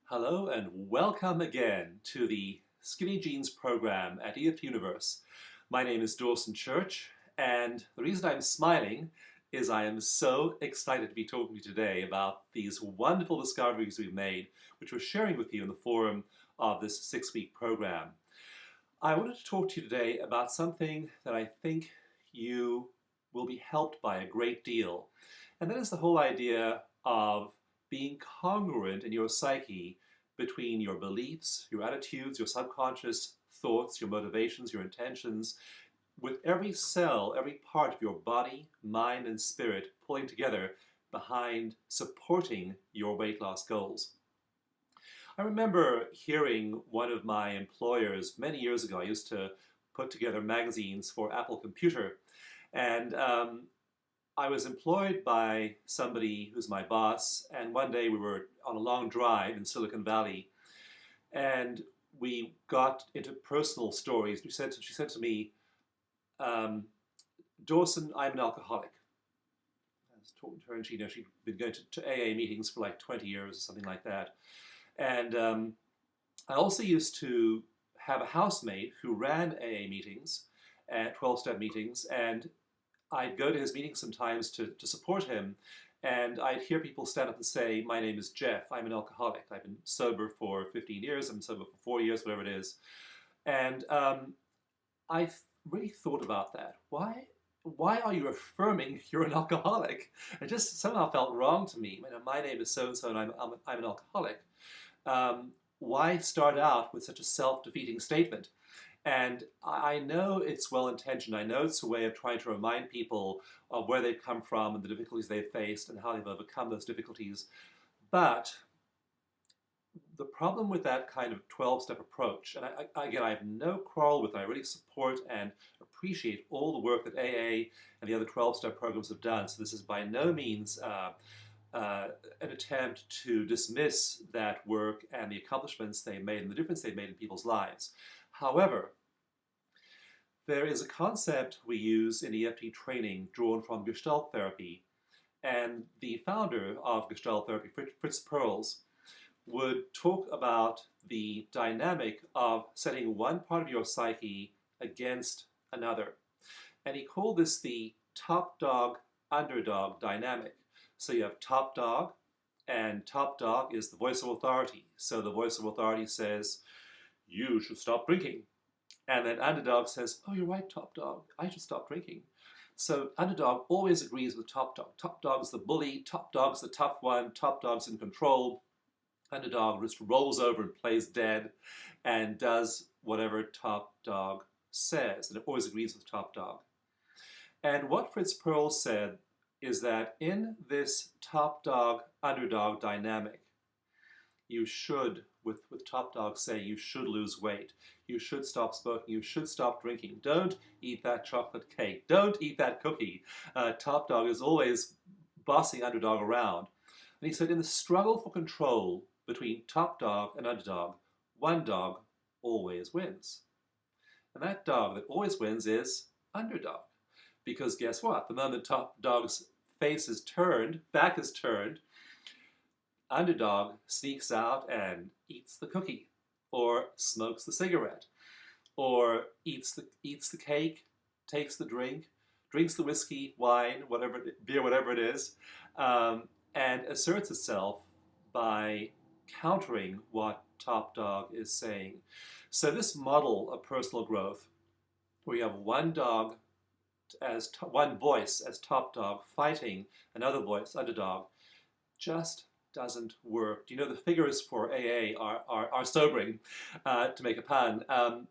Hello and welcome again to the Skinny Jeans program at EF Universe. My name is Dawson Church, and the reason I'm smiling is I am so excited to be talking to you today about these wonderful discoveries we've made, which we're sharing with you in the forum of this 6-week program. I wanted to talk to you today about something that I think you will be helped by a great deal, and that is the whole idea of being congruent in your psyche between your beliefs, your attitudes, your subconscious thoughts, your motivations, your intentions, with every cell, every part of your body, mind, and spirit pulling together behind supporting your weight loss goals. I remember hearing one of my employers many years ago. I used to put together magazines for Apple Computer, and I was employed by somebody who's my boss, and one day we were on a long drive in Silicon Valley, and we got into personal stories. She said to me, Dawson, I'm an alcoholic. I was talking to her, and she'd been going to AA meetings for like 20 years or something like that. And I also used to have a housemate who ran AA meetings, 12-step meetings, and I'd go to his meetings sometimes to support him, and I'd hear people stand up and say, my name is Jeff, I'm an alcoholic. I've been sober for 15 years, I'm sober for 4 years, whatever it is. And I really thought about that. Why are you affirming you're an alcoholic? It just somehow felt wrong to me. My name is so-and-so and I'm an alcoholic. Why start out with such a self-defeating statement? And I know it's well-intentioned. I know it's a way of trying to remind people of where they've come from and the difficulties they've faced and how they've overcome those difficulties. But the problem with that kind of 12-step approach, and again, I have no quarrel with it. I really support and appreciate all the work that AA and the other 12-step programs have done. So this is by no means an attempt to dismiss that work and the accomplishments they made and the difference they made in people's lives. However, there is a concept we use in EFT training drawn from Gestalt therapy, and the founder of Gestalt therapy, Fritz Perls, would talk about the dynamic of setting one part of your psyche against another. And he called this the top dog, underdog dynamic. So you have top dog, and top dog is the voice of authority. So the voice of authority says, you should stop drinking. And then underdog says, oh, you're right, top dog, I should stop drinking. So underdog always agrees with top dog. Top dog's the bully, top dog's the tough one, top dog's in control. Underdog just rolls over and plays dead and does whatever top dog says, and it always agrees with top dog. And what Fritz Perls said is that in this top dog, underdog dynamic, you should, with top dog, say you should lose weight. You should stop smoking. You should stop drinking. Don't eat that chocolate cake. Don't eat that cookie. Top dog is always bossing underdog around. And he said in the struggle for control between top dog and underdog, one dog always wins. And that dog that always wins is underdog. Because guess what? The moment top dog's face is turned, back is turned, underdog sneaks out and eats the cookie, or smokes the cigarette, or eats the cake, takes the drink, drinks the whiskey, wine, beer, whatever it is, and asserts itself by countering what top dog is saying. So this model of personal growth, where you have one dog as one voice as top dog fighting another voice, underdog, just doesn't work. Do you know the figures for AA are sobering, to make a pun.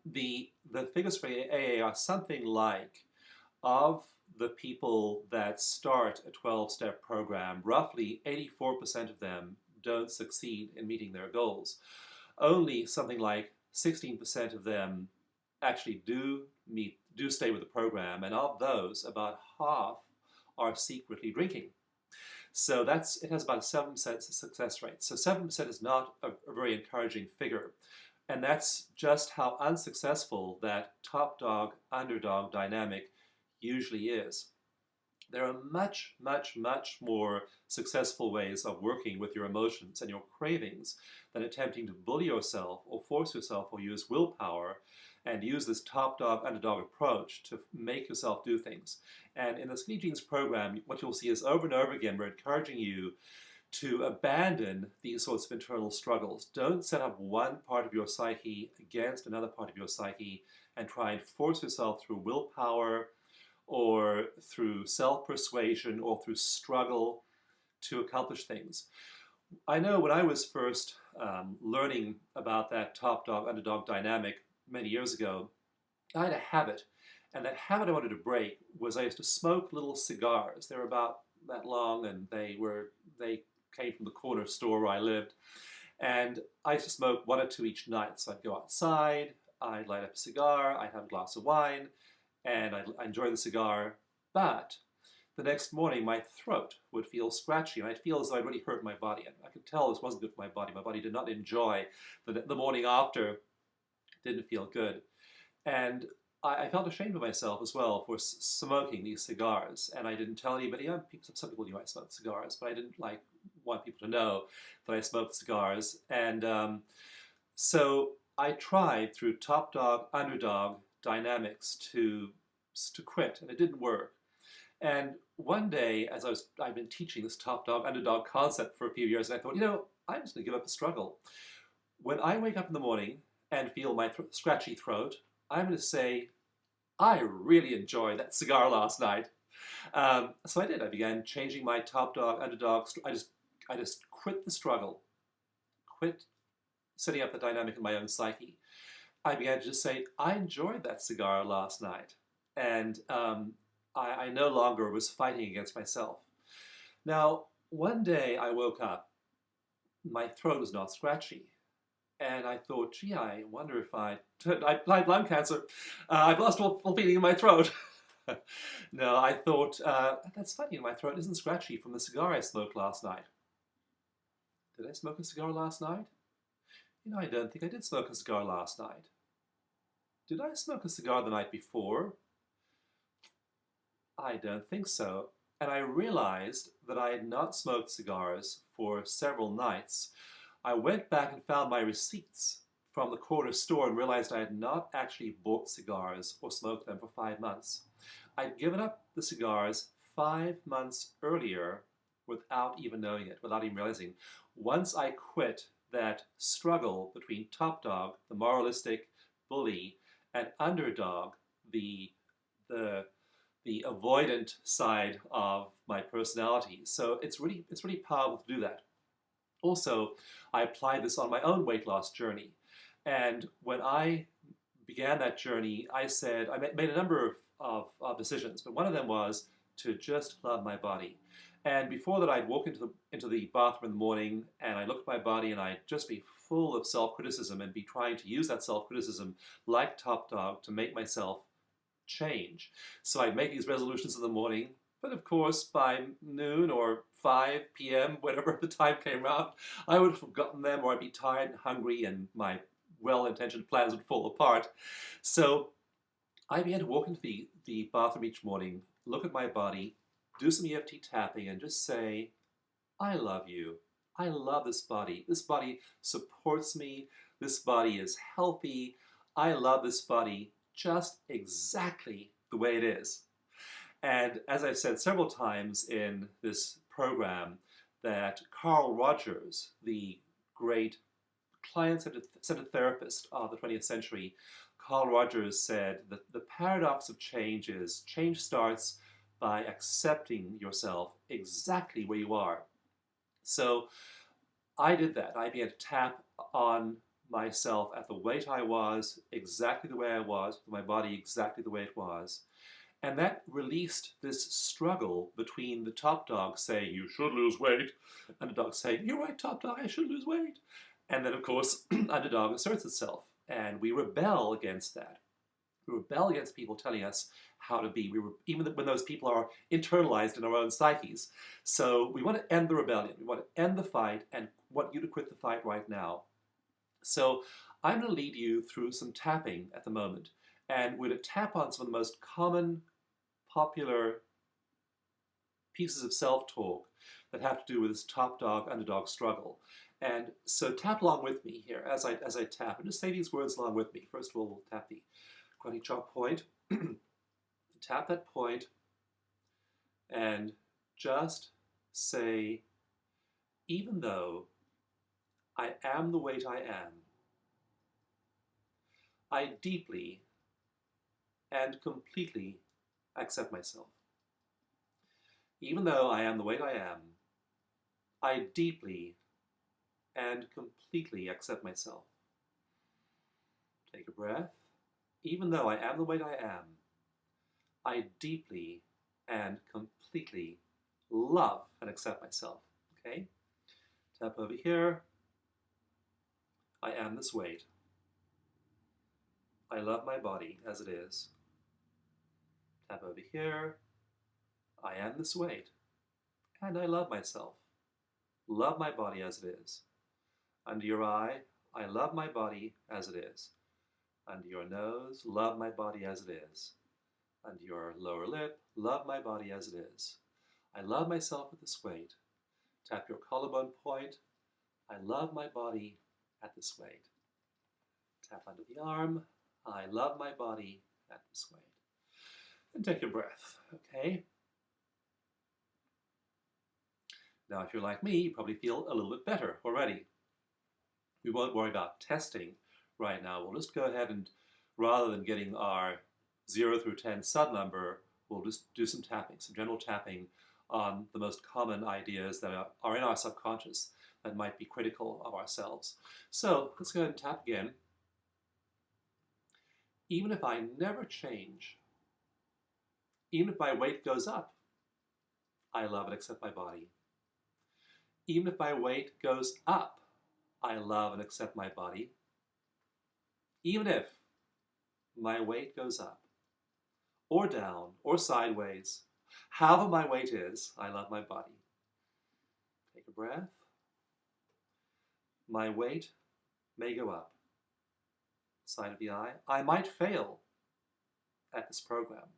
The figures for AA are something like, of the people that start a 12-step program, roughly 84% of them don't succeed in meeting their goals. Only something like 16% of them actually do stay with the program, and of those, about half are secretly drinking. So it has about a 7% success rate. So 7% is not a very encouraging figure. And that's just how unsuccessful that top dog, underdog dynamic usually is. There are much, much, much more successful ways of working with your emotions and your cravings than attempting to bully yourself or force yourself or use willpower and use this top dog, underdog approach to make yourself do things. And in the Skinny Jeans program, what you'll see is over and over again, we're encouraging you to abandon these sorts of internal struggles. Don't set up one part of your psyche against another part of your psyche and try and force yourself through willpower or through self-persuasion or through struggle to accomplish things. I know when I was first learning about that top dog, underdog dynamic many years ago, I had a habit, and that habit I wanted to break was I used to smoke little cigars. They were about that long, and they came from the corner store where I lived. And I used to smoke one or two each night. So I'd go outside, I'd light up a cigar, I'd have a glass of wine, and I'd enjoy the cigar. But the next morning, my throat would feel scratchy, and I'd feel as though I'd really hurt my body. And I could tell this wasn't good for my body. My body did not enjoy the morning after. Didn't feel good. And I felt ashamed of myself as well for smoking these cigars. And I didn't tell anybody. Some people knew I smoked cigars, but I didn't want people to know that I smoked cigars. And so I tried through top dog, underdog dynamics to quit, and it didn't work. And one day, as I've been teaching this top dog, underdog concept for a few years, and I thought, I'm just going to give up the struggle. When I wake up in the morning and feel my scratchy throat, I'm going to say, I really enjoyed that cigar last night. So I did. I began changing my top dog, underdog. I just quit the struggle, quit setting up the dynamic in my own psyche. I began to just say, I enjoyed that cigar last night. And I no longer was fighting against myself. Now, one day I woke up, my throat was not scratchy. And I thought, gee, I wonder if I had lung cancer. I've lost all feeling in my throat. No, I thought, that's funny, my throat isn't scratchy from the cigar I smoked last night. Did I smoke a cigar last night? I don't think I did smoke a cigar last night. Did I smoke a cigar the night before? I don't think so. And I realized that I had not smoked cigars for several nights. I went back and found my receipts from the corner store and realized I had not actually bought cigars or smoked them for 5 months. I'd given up the cigars 5 months earlier without even knowing it, without even realizing. Once I quit that struggle between top dog, the moralistic bully, and underdog, the avoidant side of my personality. So it's really powerful to do that. Also, I applied this on my own weight loss journey. And when I began that journey, I made a number of decisions, but one of them was to just love my body. And before that, I'd walk into the bathroom in the morning, and I'd look at my body, and I'd just be full of self-criticism and be trying to use that self-criticism like top dog to make myself change. So I'd make these resolutions in the morning, but of course by noon or 5 p.m., whenever the time came around, I would have forgotten them, or I'd be tired and hungry, and my well-intentioned plans would fall apart. So I began to walk into the bathroom each morning, look at my body, do some EFT tapping, and just say, I love you. I love this body. This body supports me. This body is healthy. I love this body just exactly the way it is. And as I've said several times in this program, that Carl Rogers, the great client-centered therapist of the 20th century, Carl Rogers said that the paradox of change is change starts by accepting yourself exactly where you are. So I did that. I began to tap on myself at the weight I was, exactly the way I was, with my body exactly the way it was. And that released this struggle between the top dog saying, you should lose weight, and the dog saying, you're right, top dog, I should lose weight. And then, of course, underdog asserts itself, and we rebel against that. We rebel against people telling us how to be, even when those people are internalized in our own psyches. So we want to end the rebellion. We want to end the fight and want you to quit the fight right now. So I'm going to lead you through some tapping at the moment. And we're going to tap on some of the most common, popular pieces of self-talk that have to do with this top dog, underdog struggle. And so tap along with me here as I tap, and just say these words along with me. First of all, we'll tap the karate chop point. Tap that point and just say, even though I am the weight I am, I deeply and completely accept myself. Even though I am the weight I am, I deeply and completely accept myself. Take a breath. Even though I am the weight I am, I deeply and completely love and accept myself. Okay? Tap over here. I am this weight. I love my body as it is. Tap over here. I am this weight. And I love myself. Love my body as it is. Under your eye, I love my body as it is. Under your nose, love my body as it is. Under your lower lip, love my body as it is. I love myself at this weight. Tap your collarbone point. I love my body at this weight. Tap under the arm. I love my body at this weight. And take a breath, okay? Now, if you're like me, you probably feel a little bit better already. We won't worry about testing right now. We'll just go ahead and, rather than getting our 0 through 10 sub number, we'll just do some tapping, some general tapping on the most common ideas that are in our subconscious that might be critical of ourselves. So let's go ahead and tap again. Even if I never change, even if my weight goes up, I love and accept my body. Even if my weight goes up, I love and accept my body. Even if my weight goes up, or down, or sideways, however my weight is, I love my body. Take a breath. My weight may go up. Side of the eye. I might fail at this program.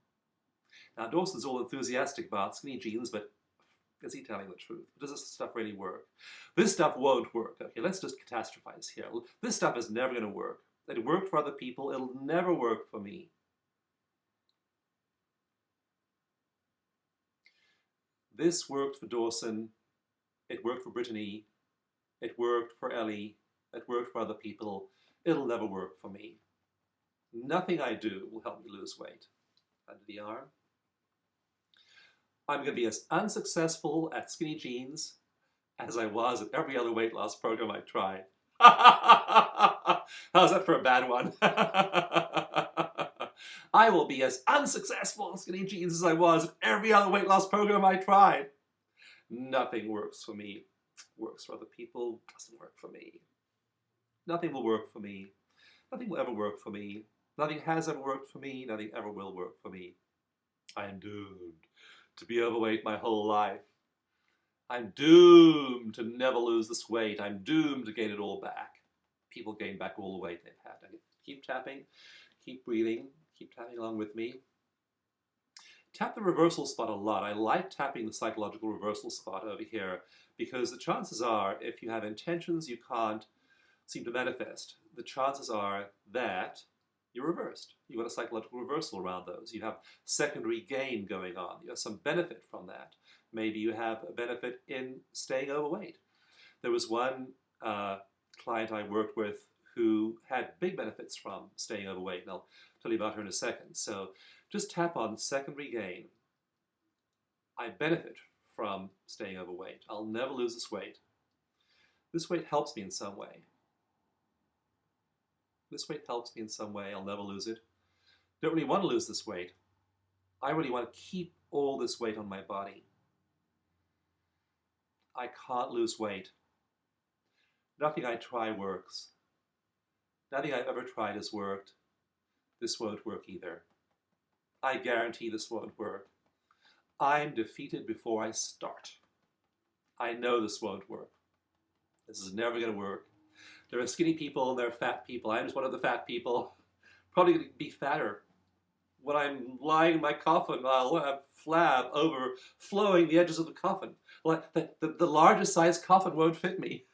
Now, Dawson's all enthusiastic about skinny jeans, but is he telling the truth? Does this stuff really work? This stuff won't work. Okay, let's just catastrophize here. This stuff is never going to work. It worked for other people. It'll never work for me. This worked for Dawson. It worked for Brittany. It worked for Ellie. It worked for other people. It'll never work for me. Nothing I do will help me lose weight. Under the arm. I'm going to be as unsuccessful at skinny jeans as I was at every other weight loss program I tried. How's that for a bad one? I will be as unsuccessful at skinny jeans as I was at every other weight loss program I tried. Nothing works for me. Works for other people. Doesn't work for me. Nothing will work for me. Nothing will ever work for me. Nothing has ever worked for me. Nothing ever will work for me. I am doomed to be overweight my whole life. I'm doomed to never lose this weight. I'm doomed to gain it all back. People gain back all the weight they've had. Keep tapping, keep breathing, keep tapping along with me. Tap the reversal spot a lot. I like tapping the psychological reversal spot over here because the chances are, if you have intentions you can't seem to manifest, the chances are that you're reversed. You've got a psychological reversal around those. You have secondary gain going on. You have some benefit from that. Maybe you have a benefit in staying overweight. There was one client I worked with who had big benefits from staying overweight, and I'll tell you about her in a second. So just tap on secondary gain. I benefit from staying overweight. I'll never lose this weight. This weight helps me in some way. This weight helps me in some way. I'll never lose it. Don't really want to lose this weight. I really want to keep all this weight on my body. I can't lose weight. Nothing I try works. Nothing I've ever tried has worked. This won't work either. I guarantee this won't work. I'm defeated before I start. I know this won't work. This is never going to work. There are skinny people and there are fat people. I'm just one of the fat people. Probably going to be fatter when I'm lying in my coffin, I'll have flab overflowing the edges of the coffin. Like the largest size coffin won't fit me.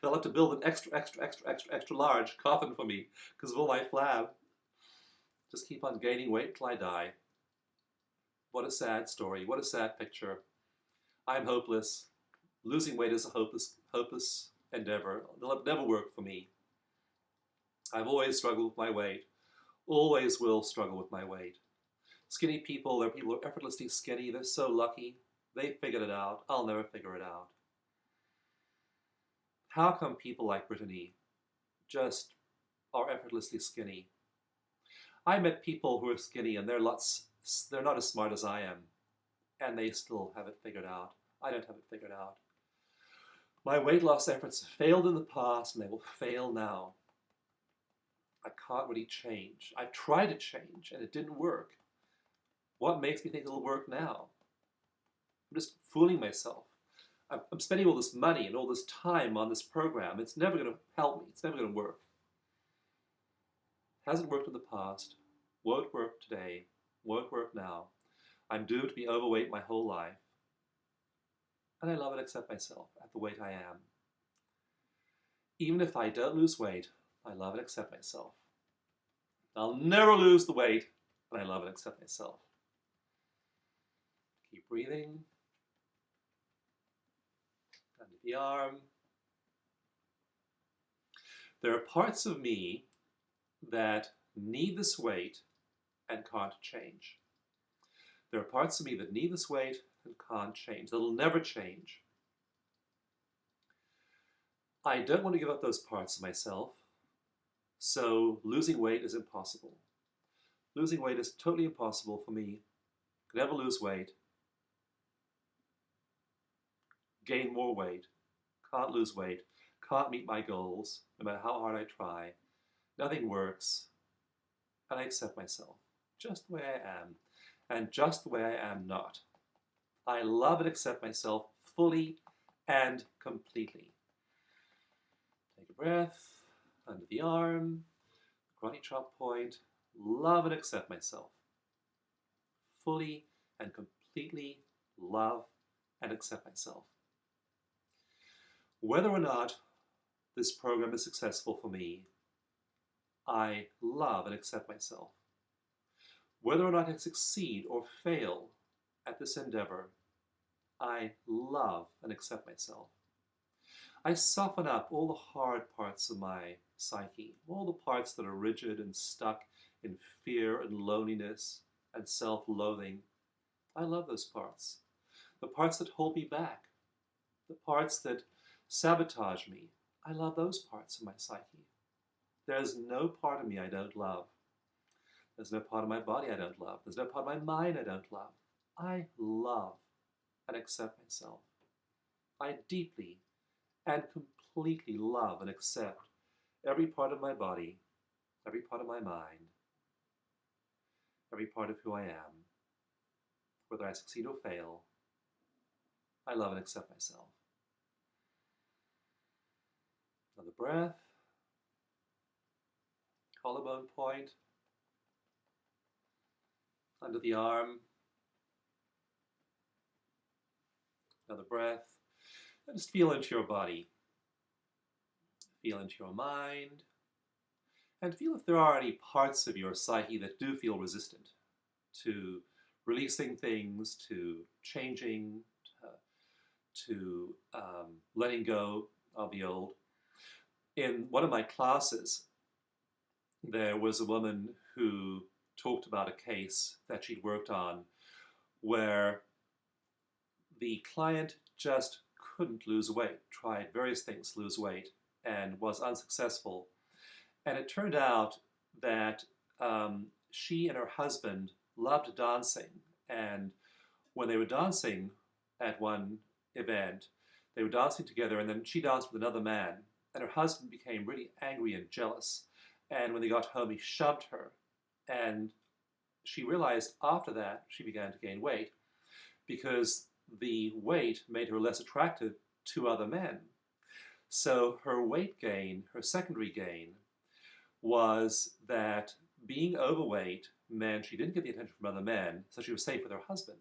They'll have to build an extra large coffin for me because of all my flab. Just keep on gaining weight till I die. What a sad story. What a sad picture. I'm hopeless. Losing weight is a hopeless endeavor. It'll never work for me. I've always struggled with my weight. Always will struggle with my weight. Skinny people, there are people who are effortlessly skinny. They're so lucky. They figured it out. I'll never figure it out. How come people like Brittany just are effortlessly skinny? I met people who are skinny and they're not as smart as I am, and they still have it figured out. I don't have it figured out. My weight loss efforts have failed in the past and they will fail now. I can't really change. I tried to change and it didn't work. What makes me think it'll work now? I'm just fooling myself. I'm spending all this money and all this time on this program. It's never going to help me. It's never going to work. Hasn't worked in the past. Won't work today. Won't work now. I'm doomed to be overweight my whole life. And I love and accept myself at the weight I am. Even if I don't lose weight, I love and accept myself. I'll never lose the weight, and I love and accept myself. Keep breathing. Under the arm. There are parts of me that need this weight and can't change. There are parts of me that need this weight and can't change. That'll never change. I don't want to give up those parts of myself, so losing weight is impossible. Losing weight is totally impossible for me. Could never lose weight. Gain more weight. Can't lose weight. Can't meet my goals, no matter how hard I try. Nothing works. And I accept myself, just the way I am, and just the way I am not. I love and accept myself fully and completely. Take a breath, under the arm, karate chop point. Love and accept myself. Fully and completely love and accept myself. Whether or not this program is successful for me, I love and accept myself. Whether or not I succeed or fail at this endeavor, I love and accept myself. I soften up all the hard parts of my psyche, all the parts that are rigid and stuck in fear and loneliness and self-loathing. I love those parts. The parts that hold me back, the parts that sabotage me. I love those parts of my psyche. There's no part of me I don't love. There's no part of my body I don't love. There's no part of my mind I don't love. I love and accept myself. I deeply and completely love and accept every part of my body, every part of my mind, every part of who I am. Whether I succeed or fail, I love and accept myself. Another breath. Collarbone point. Under the arm. Another breath. And just feel into your body. Feel into your mind. And feel if there are any parts of your psyche that do feel resistant to releasing things, to changing, to letting go of the old. In one of my classes, there was a woman who talked about a case that she'd worked on where the client just couldn't lose weight, tried various things to lose weight, and was unsuccessful. And it turned out that she and her husband loved dancing, and when they were dancing at one event, they were dancing together, and then she danced with another man, and her husband became really angry and jealous, and when they got home he shoved her, and she realized after that she began to gain weight because the weight made her less attractive to other men. So her weight gain, her secondary gain, was that being overweight meant she didn't get the attention from other men, so she was safe with her husband.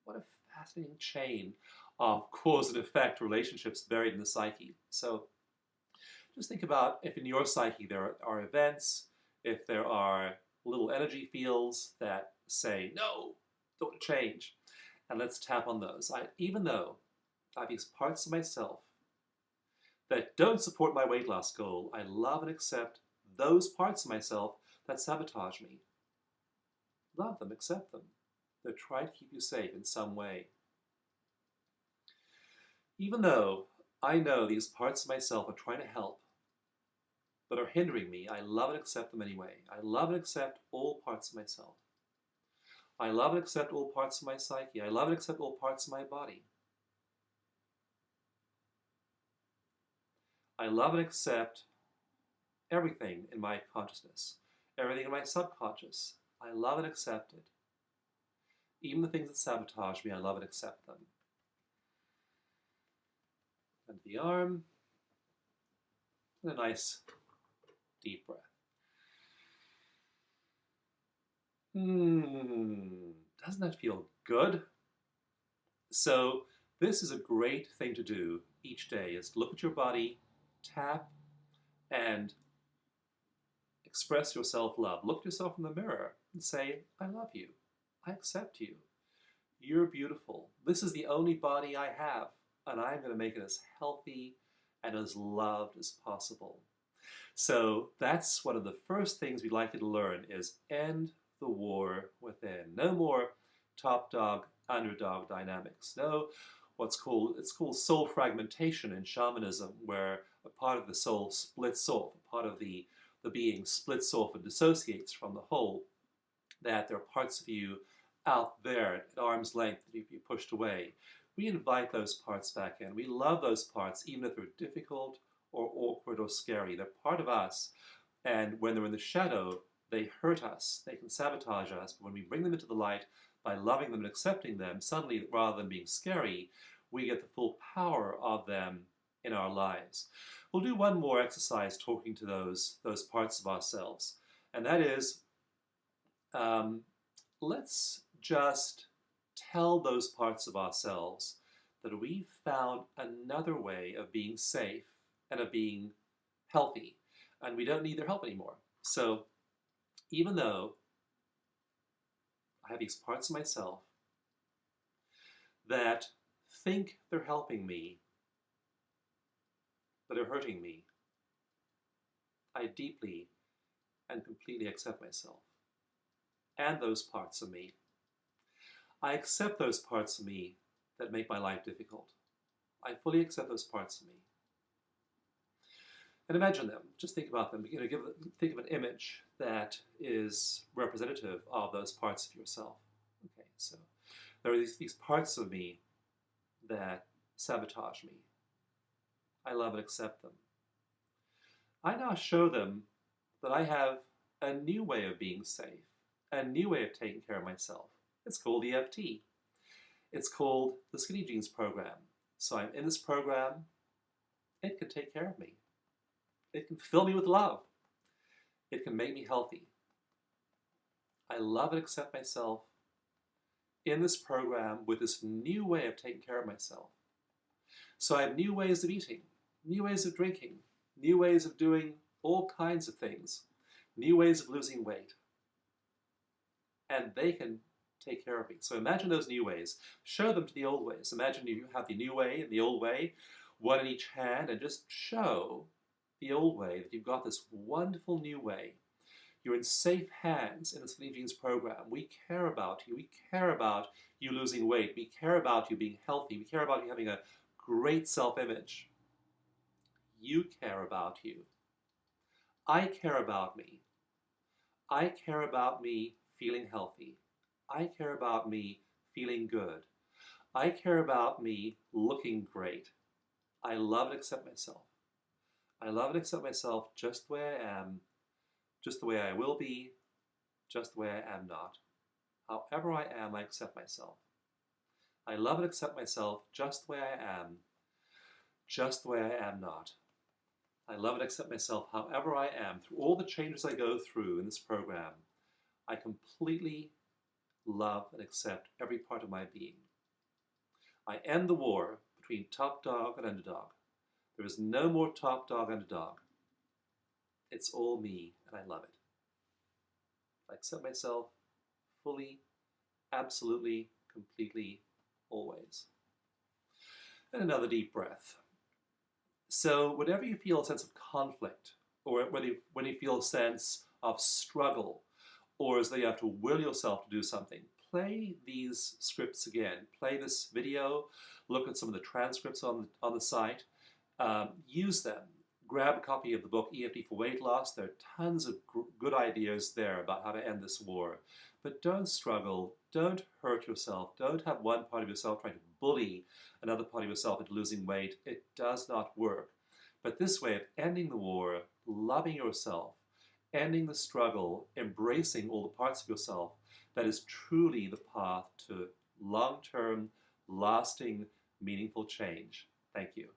What a fascinating chain of cause and effect relationships buried in the psyche. So just think about if in your psyche there are events, if there are little energy fields that say, no, don't change. And let's tap on those. Even though I have these parts of myself that don't support my weight loss goal, I love and accept those parts of myself that sabotage me. Love them, accept them. They're trying to keep you safe in some way. Even though I know these parts of myself are trying to help, but are hindering me, I love and accept them anyway. I love and accept all parts of myself. I love and accept all parts of my psyche. I love and accept all parts of my body. I love and accept everything in my consciousness, everything in my subconscious. I love and accept it. Even the things that sabotage me, I love and accept them. And the arm, and a nice deep breath. Doesn't that feel good? So this is a great thing to do each day, is to look at your body, tap, and express your self-love. Look at yourself in the mirror and say, I love you. I accept you. You're beautiful. This is the only body I have, and I'm going to make it as healthy and as loved as possible. So that's one of the first things we'd like you to learn is end the war within. No more top dog, underdog dynamics. No, it's called soul fragmentation in shamanism, where a part of the soul splits off, a part of the being splits off and dissociates from the whole, that there are parts of you out there at arm's length that you pushed away. We invite those parts back in. We love those parts, even if they're difficult or awkward or scary. They're part of us, and when they're in the shadow, they hurt us. They can sabotage us. But when we bring them into the light by loving them and accepting them, suddenly, rather than being scary, we get the full power of them in our lives. We'll do one more exercise talking to those parts of ourselves, and that is, let's just tell those parts of ourselves that we've found another way of being safe and of being healthy, and we don't need their help anymore. So even though I have these parts of myself that think they're helping me, but are hurting me, I deeply and completely accept myself and those parts of me. I accept those parts of me that make my life difficult. I fully accept those parts of me. And imagine them. Just think about them. Think of an image that is representative of those parts of yourself. Okay, so there are these parts of me that sabotage me. I love and accept them. I now show them that I have a new way of being safe, a new way of taking care of myself. It's called EFT. It's called the Skinny Jeans program. So I'm in this program. It can take care of me. It can fill me with love. It can make me healthy. I love and accept myself in this program with this new way of taking care of myself. So I have new ways of eating, new ways of drinking, new ways of doing all kinds of things, new ways of losing weight. And they can take care of me. So imagine those new ways. Show them to the old ways. Imagine you have the new way and the old way, one in each hand, and just show the old way that you've got this wonderful new way. You're in safe hands in the Skinny Jeans program. We care about you. We care about you losing weight. We care about you being healthy. We care about you having a great self-image. You care about you. I care about me. I care about me feeling healthy. I care about me feeling good. I care about me looking great. I love and accept myself. I love and accept myself just the way I am, just the way I will be, just the way I am not. However I am, I accept myself. I love and accept myself just the way I am, just the way I am not. I love and accept myself however I am, through all the changes I go through in this program. I completely love and accept every part of my being. I end the war between top dog and underdog. There is no more top dog, underdog. It's all me, and I love it. I accept myself fully, absolutely, completely, always. And another deep breath. So whenever you feel a sense of conflict, or when you feel a sense of struggle, or as though you have to will yourself to do something, play these scripts again. Play this video, look at some of the transcripts on the site, use them. Grab a copy of the book EFT for Weight Loss. There are tons of good ideas there about how to end this war. But don't struggle, don't hurt yourself, don't have one part of yourself trying to bully another part of yourself into losing weight. It does not work. But this way of ending the war, loving yourself, ending the struggle, embracing all the parts of yourself, that is truly the path to long-term, lasting, meaningful change. Thank you.